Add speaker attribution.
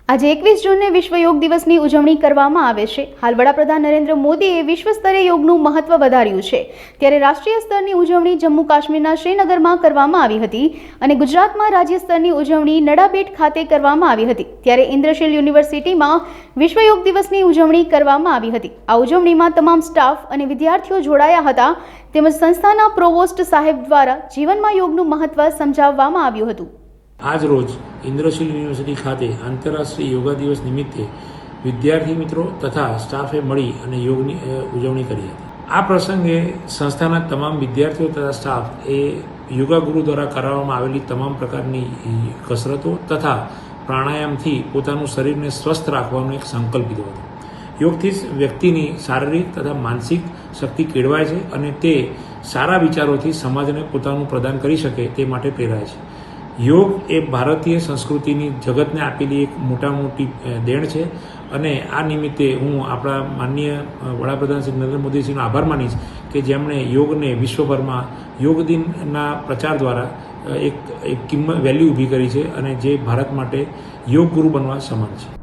Speaker 1: આજે 21 જૂનને વિશ્વ યોગ દિવસની ઉજવણી કરવામાં આવે છે। હાલ વડાપ્રધાન નરેન્દ્ર મોદીએ વિશ્વ સ્તરે યોગનું મહત્વ વધાર્યું છે, ત્યારે રાષ્ટ્રીય સ્તરની ઉજવણી જમ્મુ કાશ્મીરના શ્રીનગરમાં કરવામાં આવી હતી અને ગુજરાતમાં રાજ્ય સ્તરની ઉજવણી નડાબેટ ખાતે કરવામાં આવી હતી। ત્યારે ઇન્દ્રશીલ યુનિવર્સિટીમાં વિશ્વ યોગ દિવસની ઉજવણી કરવામાં આવી હતી। આ ઉજવણીમાં તમામ સ્ટાફ અને વિદ્યાર્થીઓ જોડાયા હતા, તેમજ સંસ્થાના પ્રોવોસ્ટ સાહેબ દ્વારા જીવનમાં યોગનું મહત્વ સમજાવવામાં આવ્યું હતું।
Speaker 2: આજ રોજ ઇન્દ્રશીલ યુનિવર્સિટી ખાતે આંતરરાષ્ટ્રીય યોગા દિવસ નિમિત્તે વિદ્યાર્થી મિત્રો તથા સ્ટાફે મળી અને યોગની ઉજવણી કરી હતી। આ પ્રસંગે સંસ્થાના તમામ વિદ્યાર્થીઓ તથા સ્ટાફ એ યોગા ગુરુ દ્વારા કરાવવામાં આવેલી તમામ પ્રકારની કસરતો તથા પ્રાણાયામથી પોતાનું શરીરને સ્વસ્થ રાખવાનો એક સંકલ્પ લીધો હતો। યોગથી વ્યક્તિની શારીરિક તથા માનસિક શક્તિ કેળવાય છે અને તે સારા વિચારોથી સમાજને પોતાનું પ્રદાન કરી શકે તે માટે પ્રેરાય છે। યોગ એ ભારતીય સંસ્કૃતિની જગતને આપેલી એક મોટી દેણ છે અને આ નિમિત્તે હું આપણા માનનીય વડાપ્રધાન શ્રી નરેન્દ્ર મોદીજીનો આભાર માનીશ કે જેમણે યોગને વિશ્વભરમાં યોગ દિનના પ્રચાર દ્વારા એક વેલ્યુ ઊભી કરી છે અને જે ભારત માટે યોગ ગુરુ બનવા સમાન છે।